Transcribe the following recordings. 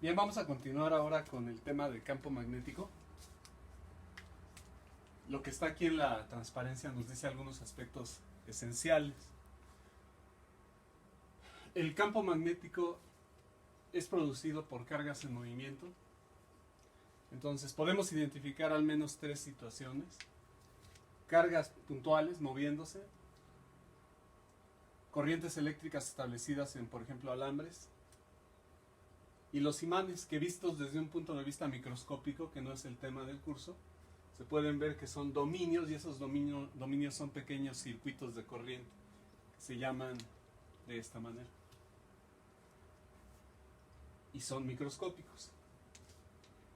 Bien, vamos a continuar ahora con el tema del campo magnético. Lo que está aquí en la transparencia nos dice algunos aspectos esenciales. El campo magnético es producido por cargas en movimiento. Entonces podemos identificar al menos tres situaciones. Cargas puntuales moviéndose, corrientes eléctricas establecidas en, por ejemplo, alambres, y los imanes que, vistos desde un punto de vista microscópico, que no es el tema del curso, se pueden ver que son dominios, y esos dominios son pequeños circuitos de corriente que se llaman de esta manera y son microscópicos.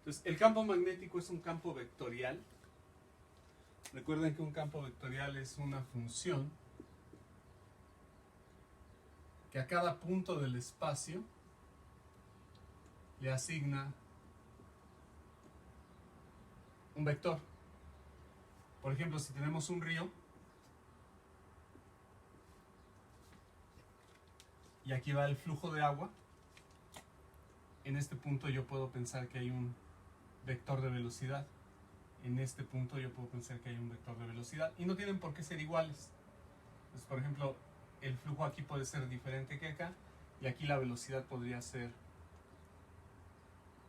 Entonces, el campo magnético es un campo vectorial. Recuerden que un campo vectorial es una función que a cada punto del espacio le asigna un vector. Por ejemplo, si tenemos un río y aquí va el flujo de agua, en este punto yo puedo pensar que hay un vector de velocidad. En este punto yo puedo pensar que hay un vector de velocidad y no tienen por qué ser iguales. Entonces, por ejemplo, el flujo aquí puede ser diferente que acá y aquí la velocidad podría ser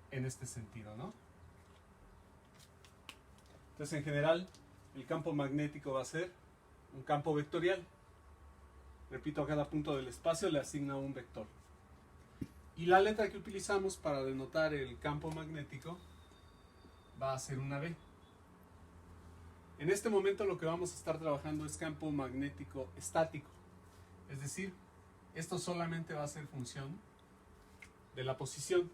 en este sentido, ¿no? Entonces, en general, el campo magnético va a ser un campo vectorial. Repito, a cada punto del espacio le asigna un vector. Y la letra que utilizamos para denotar el campo magnético va a ser una B. En este momento lo que vamos a estar trabajando es campo magnético estático. Es decir, esto solamente va a ser función de la posición.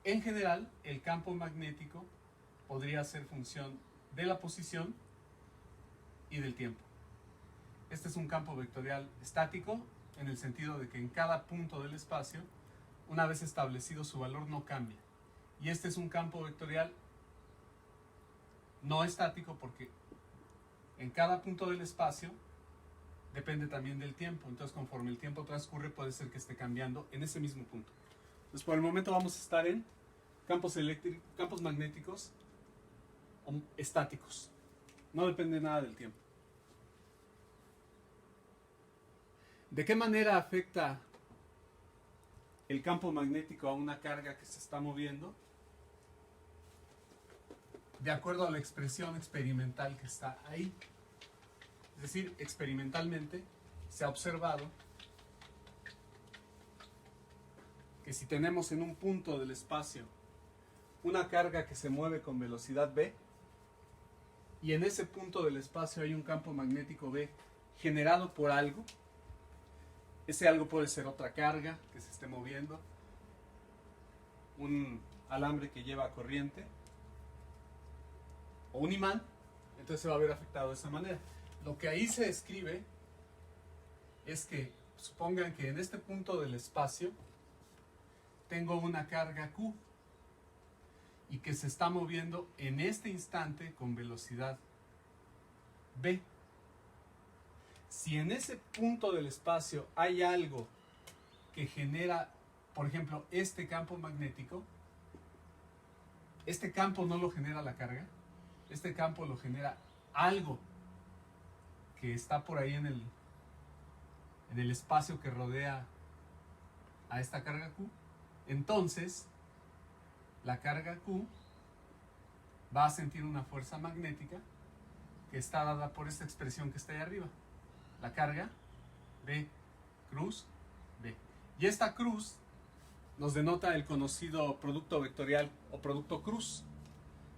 En general, el campo magnético podría ser función de la posición y del tiempo. Este es un campo vectorial estático en el sentido de que en cada punto del espacio, una vez establecido, su valor no cambia. Y este es un campo vectorial no estático porque en cada punto del espacio depende también del tiempo. Entonces, conforme el tiempo transcurre, puede ser que esté cambiando en ese mismo punto. Entonces, por el momento vamos a estar en campos magnéticos estáticos. No depende nada del tiempo. ¿De qué manera afecta el campo magnético a una carga que se está moviendo? De acuerdo a la expresión experimental que está ahí. Es decir, experimentalmente se ha observado que si tenemos en un punto del espacio una carga que se mueve con velocidad v, y en ese punto del espacio hay un campo magnético v generado por algo, ese algo puede ser otra carga que se esté moviendo, un alambre que lleva corriente, o un imán, entonces se va a ver afectado de esa manera. Lo que ahí se escribe es que supongan que en este punto del espacio tengo una carga Q y que se está moviendo en este instante con velocidad v. Si en ese punto del espacio hay algo que genera, por ejemplo, este campo magnético, este campo no lo genera la carga, este campo lo genera algo que está por ahí en el espacio que rodea a esta carga Q, entonces la carga Q va a sentir una fuerza magnética que está dada por esta expresión que está ahí arriba. La carga V cruz V. Y esta cruz nos denota el conocido producto vectorial o producto cruz.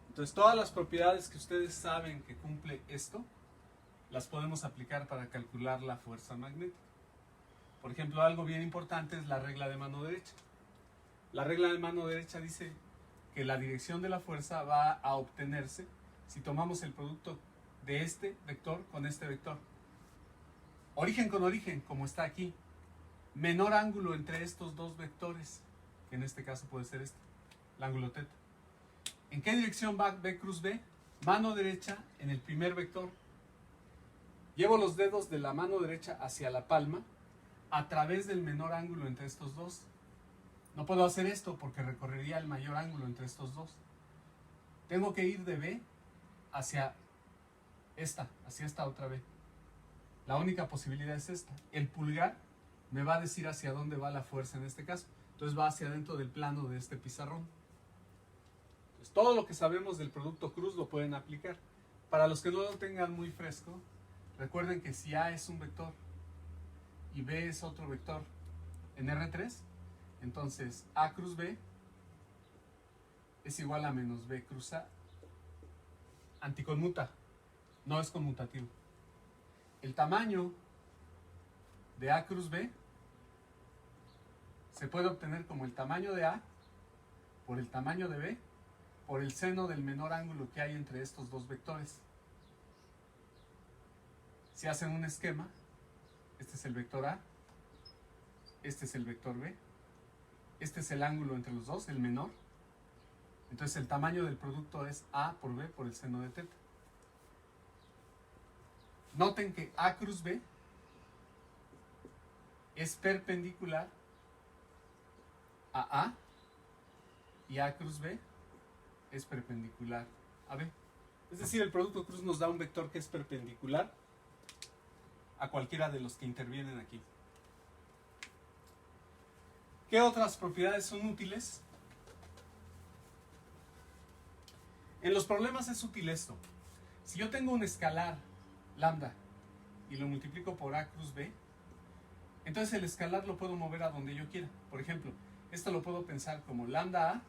Entonces, todas las propiedades que ustedes saben que cumple esto, las podemos aplicar para calcular la fuerza magnética. Por ejemplo, algo bien importante es la regla de mano derecha. La regla de mano derecha dice que la dirección de la fuerza va a obtenerse si tomamos el producto de este vector con este vector. Origen con origen, como está aquí. Menor ángulo entre estos dos vectores, que en este caso puede ser este, el ángulo θ. ¿En qué dirección va V cruz V? Mano derecha en el primer vector. Llevo los dedos de la mano derecha hacia la palma a través del menor ángulo entre estos dos. No puedo hacer esto porque recorrería el mayor ángulo entre estos dos. Tengo que ir de B hacia esta otra B. La única posibilidad es esta. El pulgar me va a decir hacia dónde va la fuerza en este caso. Entonces va hacia adentro del plano de este pizarrón. Entonces, todo lo que sabemos del producto cruz lo pueden aplicar. Para los que no lo tengan muy fresco, recuerden que si A es un vector y B es otro vector en R3, entonces A cruz B es igual a menos B cruz A. Anticonmuta, no es conmutativo. El tamaño de A cruz B se puede obtener como el tamaño de A por el tamaño de B por el seno del menor ángulo que hay entre estos dos vectores. Si hacen un esquema, este es el vector A, este es el vector B, este es el ángulo entre los dos, el menor. Entonces el tamaño del producto es A por B por el seno de teta. Noten que A cruz B es perpendicular a A y A cruz B es perpendicular a B. Es decir, el producto cruz nos da un vector que es perpendicular a cualquiera de los que intervienen aquí. ¿Qué otras propiedades son útiles? En los problemas es útil esto. Si yo tengo un escalar lambda y lo multiplico por A cruz B, entonces el escalar lo puedo mover a donde yo quiera. Por ejemplo, esto lo puedo pensar como lambda A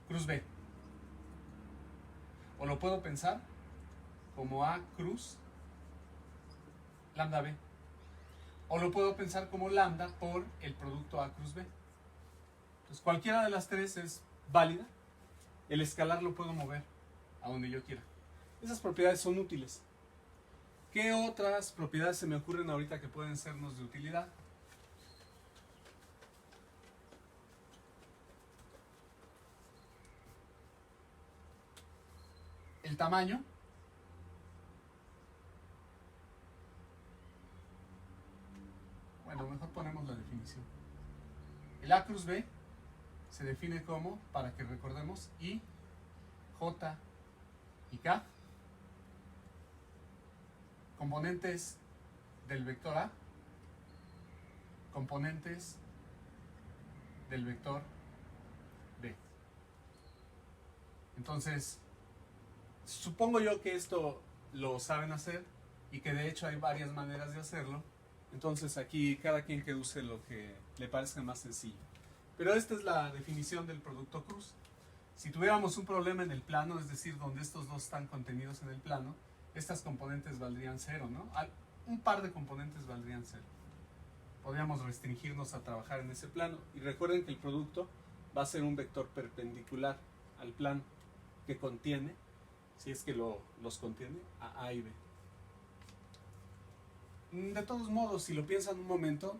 cruz B. O lo puedo pensar como A cruz lambda B. O lo puedo pensar como lambda por el producto A cruz B. Entonces cualquiera de las tres es válida. El escalar lo puedo mover a donde yo quiera. Esas propiedades son útiles. ¿Qué otras propiedades se me ocurren ahorita que pueden sernos de utilidad? El tamaño. Bueno, mejor ponemos la definición. El A cruz B se define como, para que recordemos, I, J y K, componentes del vector A, componentes del vector B. Entonces, supongo yo que esto lo saben hacer y que de hecho hay varias maneras de hacerlo. Entonces aquí cada quien que use lo que le parezca más sencillo. Pero esta es la definición del producto cruz. Si tuviéramos un problema en el plano, es decir, donde estos dos están contenidos en el plano, estas componentes valdrían cero, ¿no? Un par de componentes valdrían cero. Podríamos restringirnos a trabajar en ese plano. Y recuerden que el producto va a ser un vector perpendicular al plano que contiene, si es que los contiene, a A y B. De todos modos, si lo piensan un momento,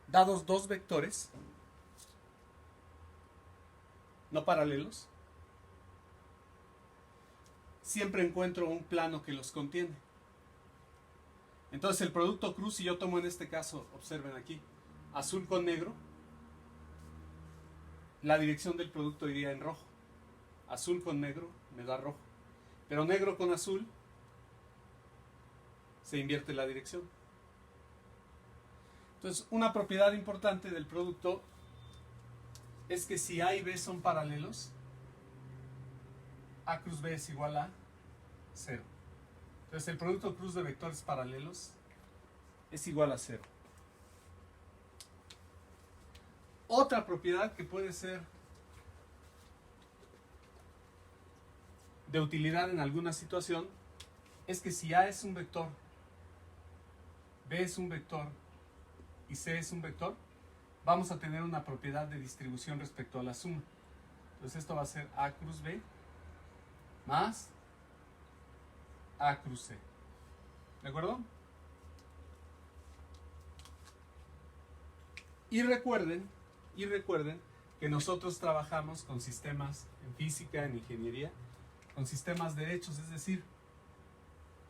dados dos vectores no paralelos, siempre encuentro un plano que los contiene. Entonces el producto cruz, si yo tomo en este caso, observen aquí, azul con negro, la dirección del producto iría en rojo. Azul con negro me da rojo. Pero negro con azul se invierte la dirección. Entonces, una propiedad importante del producto es que si A y B son paralelos, A cruz B es igual a 0. Entonces, el producto cruz de vectores paralelos es igual a 0. Otra propiedad que puede ser de utilidad en alguna situación es que si A es un vector, B es un vector y C es un vector, vamos a tener una propiedad de distribución respecto a la suma. Entonces esto va a ser A cruz B más A cruz C. ¿De acuerdo? Y recuerden que nosotros trabajamos con sistemas en física, en ingeniería, con sistemas derechos, es decir,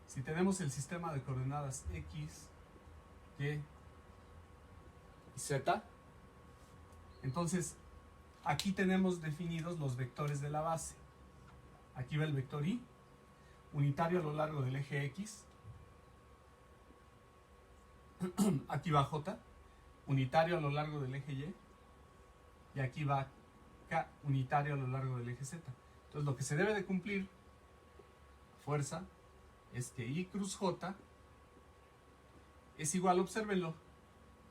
si tenemos el sistema de coordenadas X, Y y z. Entonces, aquí tenemos definidos los vectores de la base. Aquí va el vector y, unitario a lo largo del eje x. Aquí va j, unitario a lo largo del eje y. Y aquí va k, unitario a lo largo del eje z. Entonces, lo que se debe de cumplir, fuerza, es que I cruz J es igual, obsérvenlo,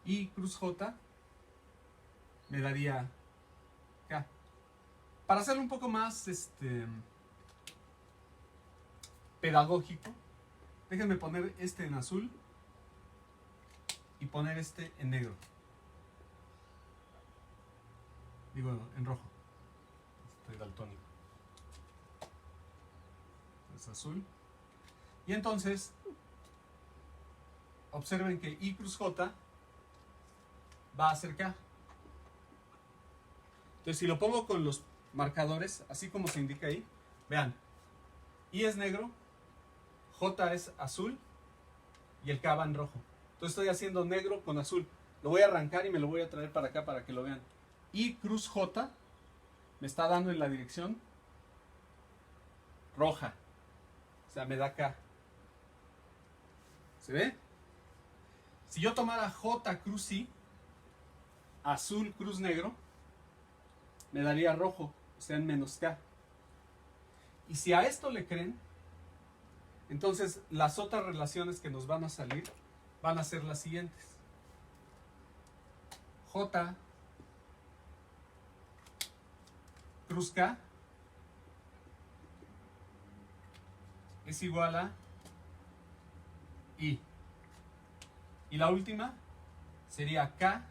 I cruz J me daría K. Para hacerlo un poco más pedagógico, déjenme poner este en azul y poner este en negro. Digo, en rojo. Estoy daltónico. Es azul. Y entonces, observen que I cruz J va a ser K. Entonces, si lo pongo con los marcadores, así como se indica ahí, vean, I es negro, J es azul y el K va en rojo. Entonces estoy haciendo negro con azul. Lo voy a arrancar y me lo voy a traer para acá para que lo vean. I cruz J me está dando en la dirección roja. O sea, me da K. ¿Se ve? Si yo tomara J cruz I, azul cruz negro, me daría rojo, o sea, en menos K. Y si a esto le creen, entonces las otras relaciones que nos van a salir van a ser las siguientes. J cruz K es igual a I. Y la última sería K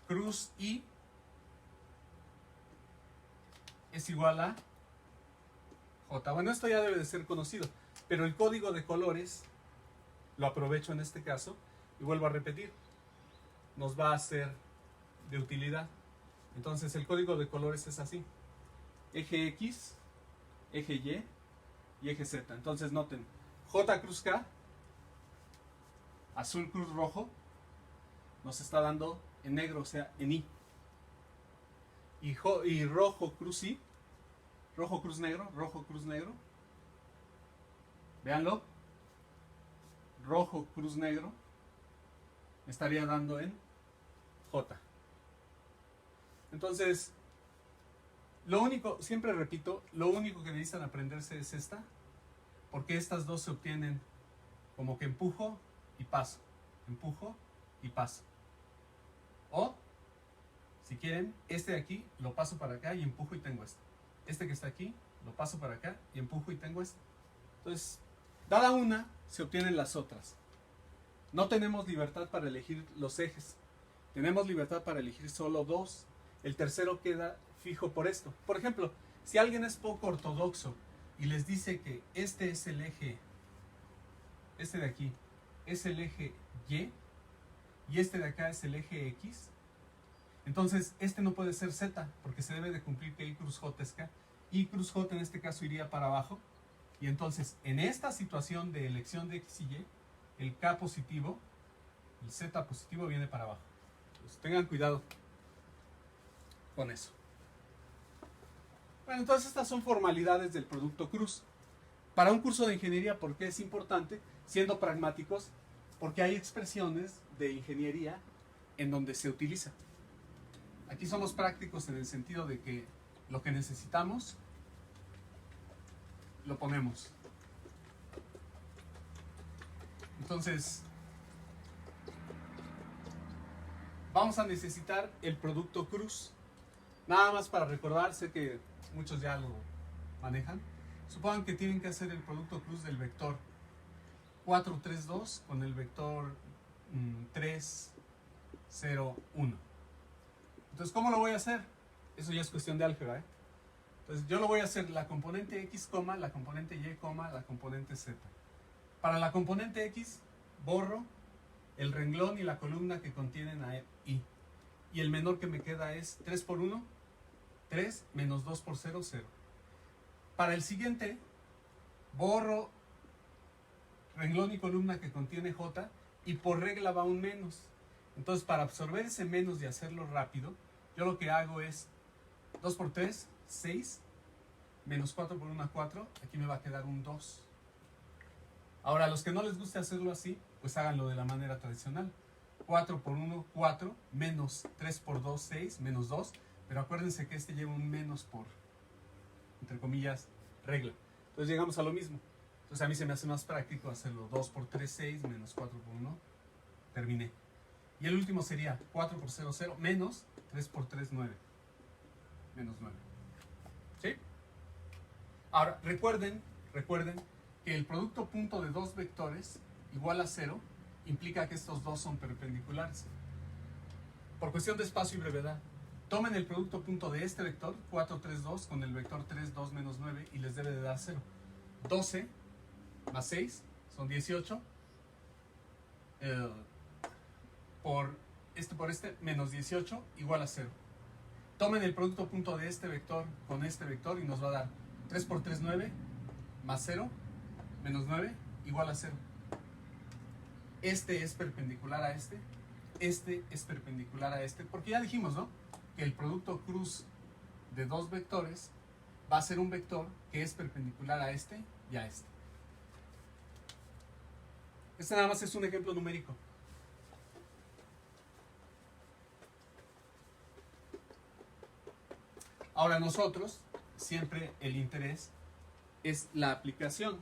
cruz I es igual a J. Bueno, esto ya debe de ser conocido, pero el código de colores lo aprovecho en este caso y vuelvo a repetir. Nos va a ser de utilidad. Entonces el código de colores es así: eje X, eje Y y eje Z. Entonces noten, J cruz K, azul cruz rojo, nos está dando en negro, o sea, en I. Y rojo cruz I, rojo cruz negro, véanlo, rojo cruz negro, me estaría dando en J. Entonces, lo único, siempre repito, lo único que necesitan aprenderse es esta, porque estas dos se obtienen como que empujo y paso, empujo y paso. O, si quieren, este de aquí lo paso para acá y empujo y tengo este. Este que está aquí lo paso para acá y empujo y tengo este. Entonces, dada una, se obtienen las otras. No tenemos libertad para elegir los ejes. Tenemos libertad para elegir solo dos. El tercero queda fijo por esto. Por ejemplo, si alguien es poco ortodoxo y les dice que este es el eje, este de aquí es el eje Y y este de acá es el eje X, entonces este no puede ser Z porque se debe de cumplir que I cruz J es K. I cruz J en este caso iría para abajo y entonces en esta situación de elección de X y Y, el K positivo, el Z positivo viene para abajo. Entonces tengan cuidado con eso. Bueno, entonces estas son formalidades del producto cruz. Para un curso de ingeniería, ¿por qué es importante? Siendo pragmáticos, porque hay expresiones de ingeniería en donde se utiliza. Aquí somos prácticos en el sentido de que lo que necesitamos lo ponemos. Entonces, vamos a necesitar el producto cruz. Nada más para recordar, sé que muchos ya lo manejan. Supongan que tienen que hacer el producto cruz del vector 4, 3, 2 con el vector 3, 0, 1. Entonces, ¿cómo lo voy a hacer? Eso ya es cuestión de álgebra, ¿eh? Entonces, yo lo voy a hacer la componente X, la componente Y, la componente Z. Para la componente X, borro el renglón y la columna que contienen a I. Y el menor que me queda es 3 por 1, 3 menos 2 por 0, 0. Para el siguiente, borro renglón y columna que contiene J, y por regla va un menos. Entonces, para absorber ese menos y hacerlo rápido, yo lo que hago es 2 por 3, 6, menos 4 por 1, 4, aquí me va a quedar un 2. Ahora, a los que no les guste hacerlo así, pues háganlo de la manera tradicional. 4 por 1, 4, menos 3 por 2, 6, menos 2, pero acuérdense que este lleva un menos por, entre comillas, regla. Entonces llegamos a lo mismo. Entonces a mí se me hace más práctico hacerlo 2 por 3, 6, menos 4 por 1, terminé. Y el último sería 4 por 0, 0, menos 3 por 3, 9, menos 9. ¿Sí? Ahora, recuerden que el producto punto de dos vectores igual a 0 implica que estos dos son perpendiculares. Por cuestión de espacio y brevedad, tomen el producto punto de este vector, 4, 3, 2, con el vector 3, 2, menos 9, y les debe de dar 0. 12 más 6 son 18. Por este, menos 18, igual a 0. Tomen el producto punto de este vector con este vector y nos va a dar 3 por 3, 9, más 0, menos 9, igual a 0. Este es perpendicular a este es perpendicular a este, porque ya dijimos, ¿no?, que el producto cruz de dos vectores va a ser un vector que es perpendicular a este y a este. Este nada más es un ejemplo numérico. Ahora nosotros, siempre el interés es la aplicación.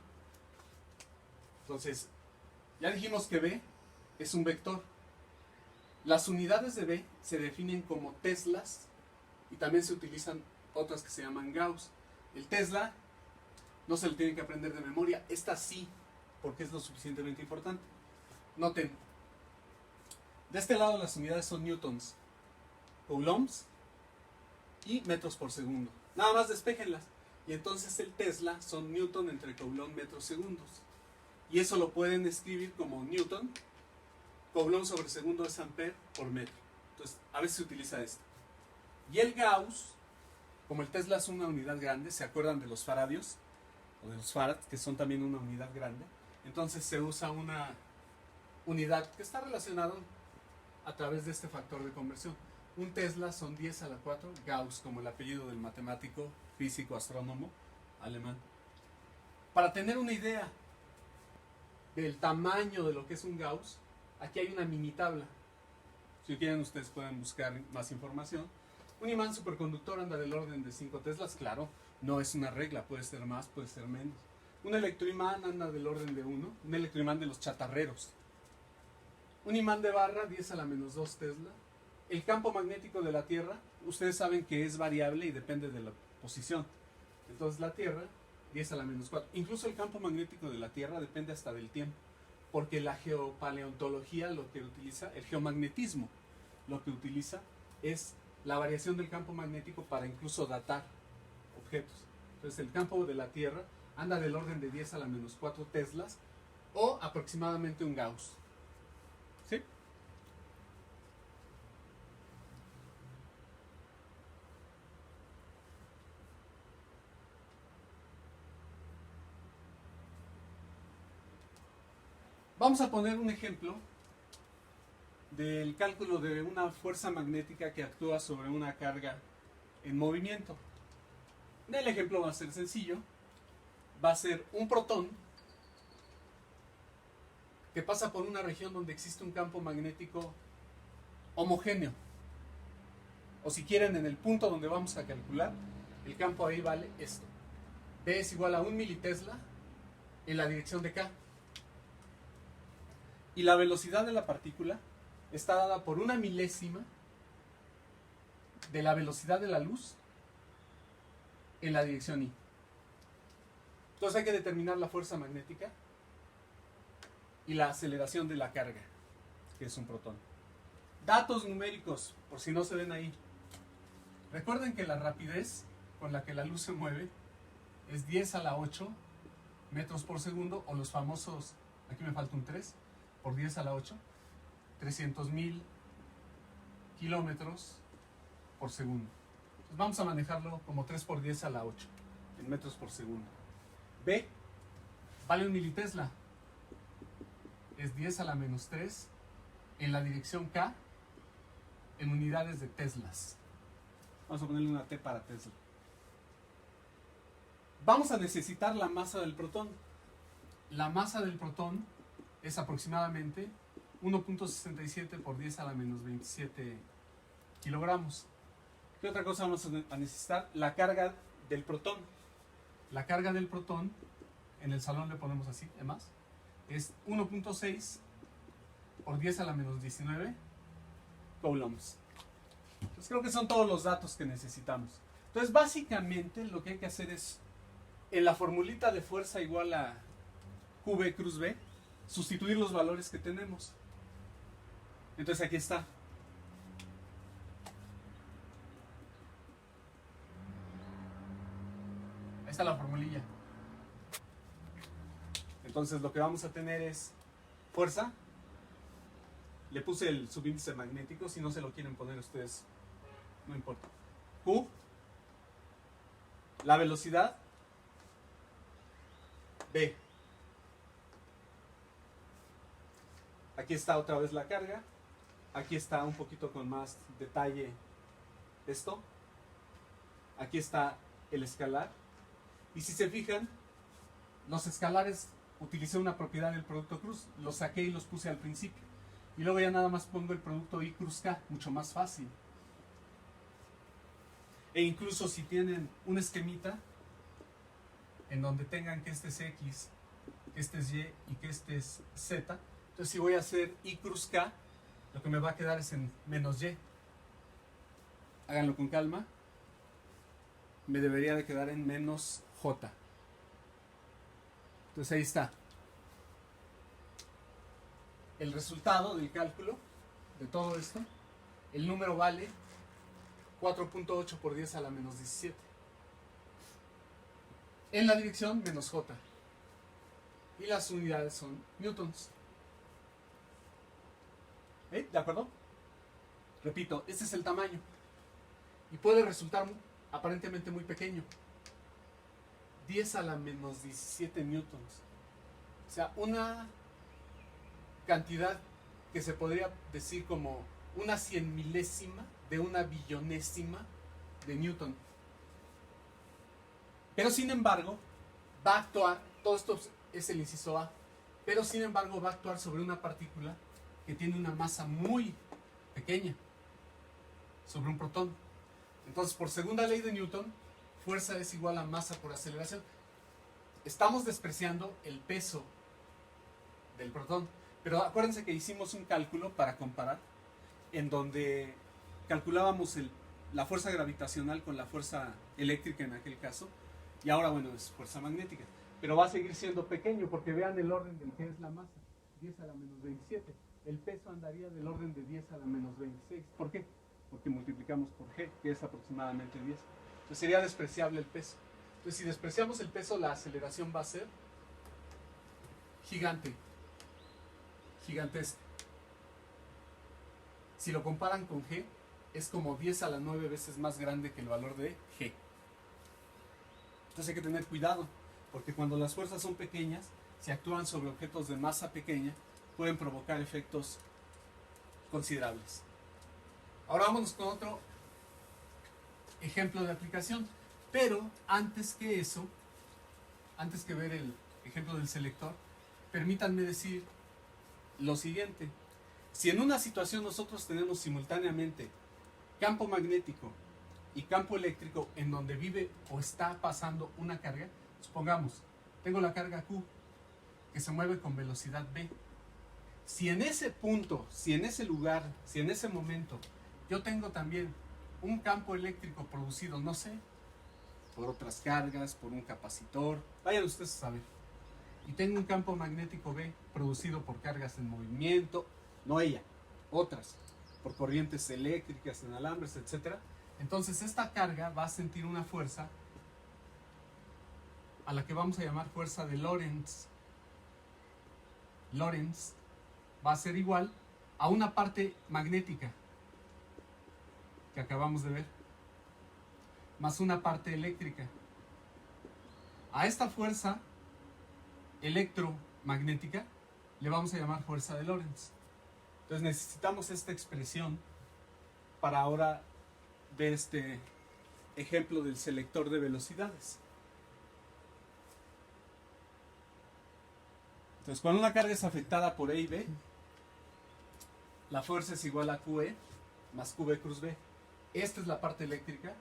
Entonces, ya dijimos que B es un vector. Las unidades de B se definen como teslas y también se utilizan otras que se llaman gauss. El tesla no se lo tienen que aprender de memoria, esta sí, porque es lo suficientemente importante. Noten, de este lado las unidades son newtons, coulombs y metros por segundo. Nada más despéjenlas. Y entonces el tesla son newton entre coulomb metros segundos. Y eso lo pueden escribir como newton, coulomb sobre segundo es ampere por metro. Entonces, a veces se utiliza esto. Y el gauss, como el tesla es una unidad grande, ¿se acuerdan de los faradios? O de los farads, que son también una unidad grande. Entonces se usa una unidad que está relacionada a través de este factor de conversión. Un tesla son 10 a la 4, Gauss, como el apellido del matemático, físico, astrónomo alemán. Para tener una idea del tamaño de lo que es un Gauss, aquí hay una mini tabla. Si quieren, ustedes pueden buscar más información. Un imán superconductor anda del orden de 5 teslas, claro, no es una regla, puede ser más, puede ser menos. Un electroimán anda del orden de 1, un electroimán de los chatarreros. Un imán de barra, 10 a la menos 2 tesla. El campo magnético de la Tierra, ustedes saben que es variable y depende de la posición. Entonces la Tierra, 10 a la menos 4. Incluso el campo magnético de la Tierra depende hasta del tiempo, porque la geopaleontología lo que utiliza, el geomagnetismo, lo que utiliza es la variación del campo magnético para incluso datar objetos. Entonces el campo de la Tierra anda del orden de 10 a la menos 4 teslas o aproximadamente un Gauss. ¿Sí? Vamos a poner un ejemplo del cálculo de una fuerza magnética que actúa sobre una carga en movimiento. El ejemplo va a ser sencillo. Va a ser un protón que pasa por una región donde existe un campo magnético homogéneo. O si quieren, en el punto donde vamos a calcular, el campo ahí vale esto. B es igual a 1 militesla en la dirección de K. Y la velocidad de la partícula está dada por 1/1000 de la velocidad de la luz en la dirección Y. Entonces hay que determinar la fuerza magnética y la aceleración de la carga, que es un protón. Datos numéricos, por si no se ven ahí. Recuerden que la rapidez con la que la luz se mueve es 10 a la 8 metros por segundo, o los famosos, aquí me falta un 3, por 10 a la 8, 300.000 kilómetros por segundo. Entonces vamos a manejarlo como 3 por 10 a la 8 en metros por segundo. B vale 1 militesla. es 10 a la menos 3 en la dirección K en unidades de teslas. Vamos a ponerle una T para Tesla. Vamos a necesitar la masa del protón. La masa del protón es aproximadamente 1.67 por 10 a la menos 27 kilogramos. ¿Qué otra cosa vamos a necesitar? La carga del protón. La carga del protón, en el salón le ponemos así, además, es 1.6 por 10 a la menos 19 coulombs. Entonces creo que son todos los datos que necesitamos. Entonces básicamente lo que hay que hacer es, en la formulita de fuerza igual a QB cruz B, sustituir los valores que tenemos. Entonces aquí está. Ahí está la formulilla. Entonces lo que vamos a tener es fuerza. Le puse el subíndice magnético, si no se lo quieren poner ustedes, no importa. Q, la velocidad, B. Aquí está otra vez la carga. Aquí está un poquito con más detalle esto. Aquí está el escalar. Y si se fijan, los escalares utilicé una propiedad del producto cruz. Los saqué y los puse al principio. Y luego ya nada más pongo el producto I cruz K, mucho más fácil. E incluso si tienen un esquemita en donde tengan que este es X, que este es Y y que este es Z, entonces si voy a hacer I cruz K, lo que me va a quedar es en menos Y. Háganlo con calma. Me debería de quedar en menos J. Entonces ahí está. El resultado del cálculo de todo esto, el número vale 4.8 por 10 a la menos 17. En la dirección menos J. Y las unidades son newtons. ¿De acuerdo? Repito, este es el tamaño. Y puede resultar aparentemente muy pequeño. 10 a la menos 17 newtons. O sea, una cantidad que se podría decir como una 100.000ésima de una billonésima de Newton. Pero sin embargo, va a actuar, todo esto es el inciso A, pero sin embargo va a actuar sobre una partícula que tiene una masa muy pequeña, sobre un protón. Entonces, por segunda ley de Newton, fuerza es igual a masa por aceleración. Estamos despreciando el peso del protón. Pero acuérdense que hicimos un cálculo para comparar, en donde calculábamos la fuerza gravitacional con la fuerza eléctrica en aquel caso, y ahora, bueno, es fuerza magnética. Pero va a seguir siendo pequeño, porque vean el orden del que es la masa, 10 a la menos 27. El peso andaría del orden de 10 a la menos 26. ¿Por qué? Porque multiplicamos por G, que es aproximadamente 10. Entonces sería despreciable el peso. Entonces, si despreciamos el peso, la aceleración va a ser gigantesca. Si lo comparan con G, es como 10 a la 9 veces más grande que el valor de G. Entonces hay que tener cuidado, porque cuando las fuerzas son pequeñas, si actúan sobre objetos de masa pequeña, pueden provocar efectos considerables. Ahora vámonos con otro ejemplo de aplicación. Pero antes que eso, antes que ver el ejemplo del selector, permítanme decir lo siguiente. Si en una situación nosotros tenemos simultáneamente campo magnético y campo eléctrico en donde vive o está pasando una carga, supongamos, tengo la carga Q que se mueve con velocidad V. Si en ese punto, si en ese lugar, si en ese momento yo tengo también un campo eléctrico producido, no sé, por otras cargas, por un capacitor, vayan ustedes a saber, y tengo un campo magnético B producido por cargas en movimiento, no ella, otras, por corrientes eléctricas en alambres, etc. Entonces esta carga va a sentir una fuerza a la que vamos a llamar fuerza de Lorentz. Lorentz va a ser igual a una parte magnética que acabamos de ver, más una parte eléctrica. A esta fuerza electromagnética le vamos a llamar fuerza de Lorentz. Entonces necesitamos esta expresión para ahora ver este ejemplo del selector de velocidades. Entonces, cuando una carga es afectada por E y B, la fuerza es igual a QE más QB cruz B. Esta es la parte eléctrica,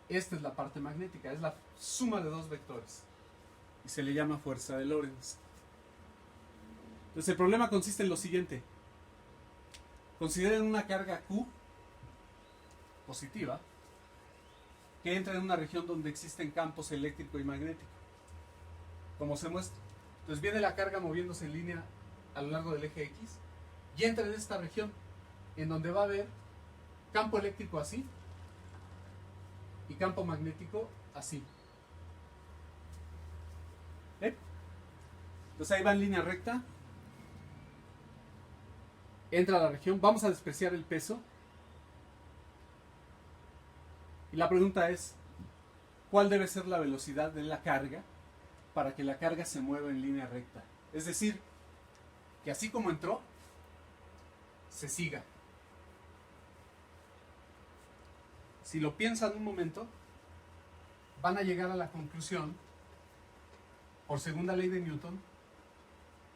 esta es la parte magnética, es la suma de dos vectores. Y se le llama fuerza de Lorentz. Entonces, el problema consiste en lo siguiente. Consideren una carga Q positiva que entra en una región donde existen campos eléctrico y magnético, como se muestra. Entonces viene la carga moviéndose en línea a lo largo del eje X y entra en esta región en donde va a haber campo eléctrico así y campo magnético así. Entonces ahí va en línea recta, entra a la región, vamos a despreciar el peso y la pregunta es, ¿cuál debe ser la velocidad de la carga para que la carga se mueva en línea recta? Es decir, que así como entró, se siga. Si lo piensan un momento, van a llegar a la conclusión, por segunda ley de Newton,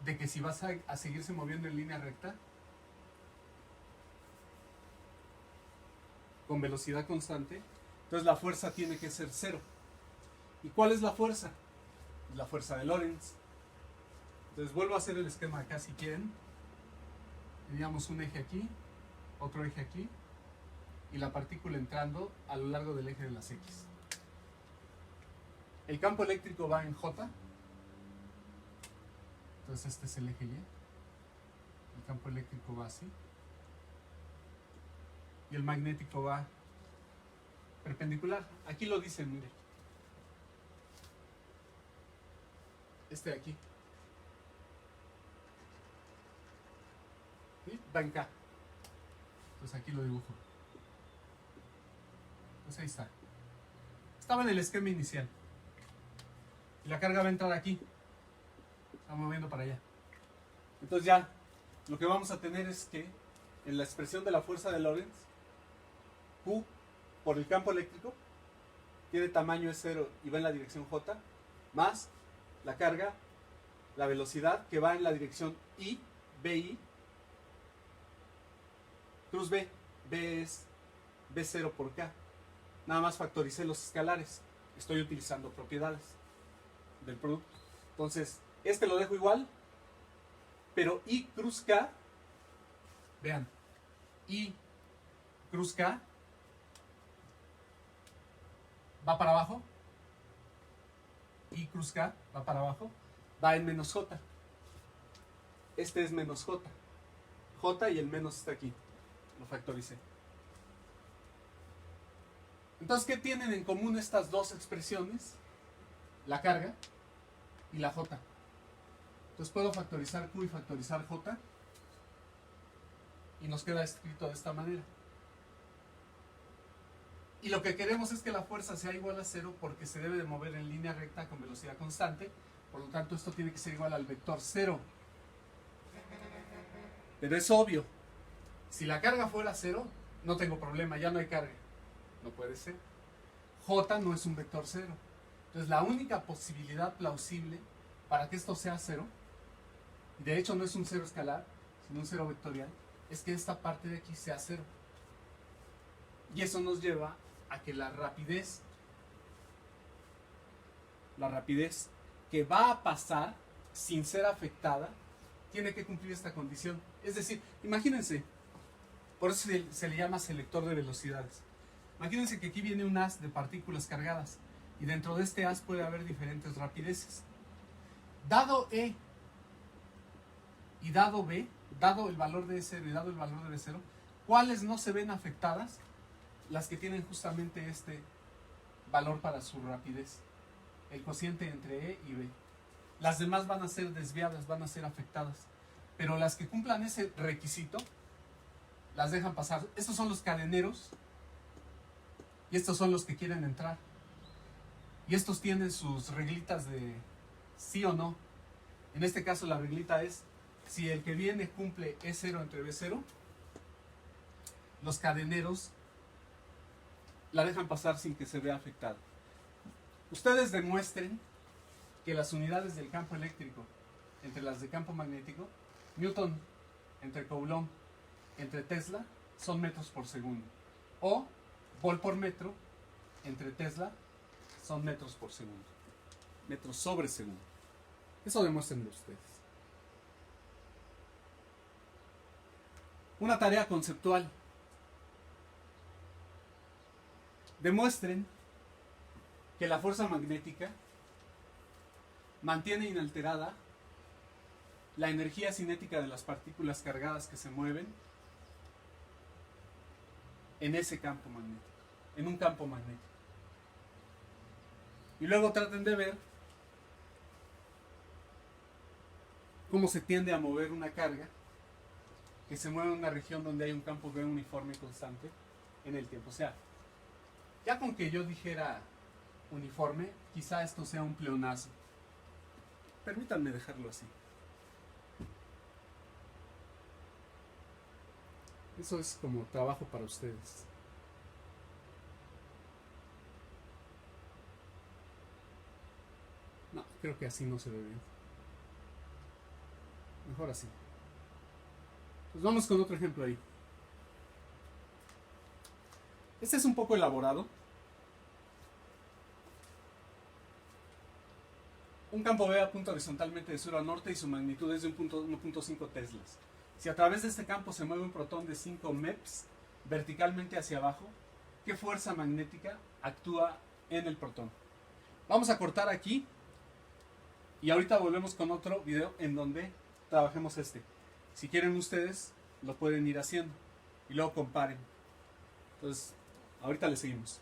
de que si vas a seguirse moviendo en línea recta, con velocidad constante, entonces la fuerza tiene que ser cero. ¿Y cuál es la fuerza? La fuerza de Lorentz. Entonces vuelvo a hacer el esquema acá si quieren. Teníamos un eje aquí, otro eje aquí, y la partícula entrando a lo largo del eje de las X. El campo eléctrico va en J. Entonces este es el eje Y. El campo eléctrico va así. Y el magnético va perpendicular. Aquí lo dicen, mire. Este de aquí. ¿Sí? Va en K. Entonces aquí lo dibujo. Pues ahí está. Estaba en el esquema inicial. Y la carga va a entrar aquí. Está moviendo para allá. Entonces ya, lo que vamos a tener es que en la expresión de la fuerza de Lorentz, Q por el campo eléctrico tiene tamaño es 0 y va en la dirección J, más la carga, la velocidad que va en la dirección I, BI, cruz B. B es B0 por K. Nada más factoricé los escalares. Estoy utilizando propiedades del producto. Entonces, este lo dejo igual, pero I cruz K, vean, I cruz K va para abajo, I cruz K va para abajo, va en menos J. Este es menos J. J y el menos está aquí. Lo factoricé. Entonces, ¿qué tienen en común estas dos expresiones? La carga y la J. Entonces puedo factorizar Q y factorizar J y nos queda escrito de esta manera. Y lo que queremos es que la fuerza sea igual a 0 porque se debe de mover en línea recta con velocidad constante. Por lo tanto, esto tiene que ser igual al vector 0. Pero es obvio. Si la carga fuera 0, no tengo problema, ya no hay carga. No puede ser. J no es un vector 0. Entonces, la única posibilidad plausible para que esto sea 0, y de hecho no es un 0 escalar, sino un 0 vectorial, es que esta parte de aquí sea 0. Y eso nos lleva a que la rapidez que va a pasar sin ser afectada tiene que cumplir esta condición. Es decir, imagínense, por eso se le llama selector de velocidades. Imagínense que aquí viene un haz de partículas cargadas y dentro de este haz puede haber diferentes rapideces. Dado E y dado B, dado el valor de E0 y dado el valor de B0, ¿cuáles no se ven afectadas? Las que tienen justamente este valor para su rapidez, el cociente entre E y B. Las demás van a ser desviadas, van a ser afectadas, pero las que cumplan ese requisito las dejan pasar. Estos son los cadeneros y estos son los que quieren entrar, y estos tienen sus reglitas de sí o no. En este caso la reglita es si el que viene cumple E0 entre B0, los cadeneros la dejan pasar sin que se vea afectado. Ustedes demuestren que las unidades del campo eléctrico entre las de campo magnético, Newton entre Coulomb entre Tesla, son metros por segundo. O Volt por metro entre Tesla son metros por segundo. Metros sobre segundo. Eso demuéstrenlo ustedes. Una tarea conceptual. Demuestren que la fuerza magnética mantiene inalterada la energía cinética de las partículas cargadas que se mueven en ese campo magnético, en un campo magnético. Y luego traten de ver cómo se tiende a mover una carga que se mueve en una región donde hay un campo B uniforme y constante en el tiempo. O sea, ya con que yo dijera uniforme, quizá esto sea un pleonazo. Permítanme dejarlo así. Eso es como trabajo para ustedes. No, creo que así no se ve bien. Mejor así. Pues vamos con otro ejemplo ahí. Este es un poco elaborado. Un campo B apunta horizontalmente de sur a norte y su magnitud es de 1.5 teslas. Si a través de este campo se mueve un protón de 5 MeV verticalmente hacia abajo, ¿qué fuerza magnética actúa en el protón? Vamos a cortar aquí y ahorita volvemos con otro video en donde trabajemos este. Si quieren ustedes, lo pueden ir haciendo y luego comparen. Entonces, ahorita le seguimos.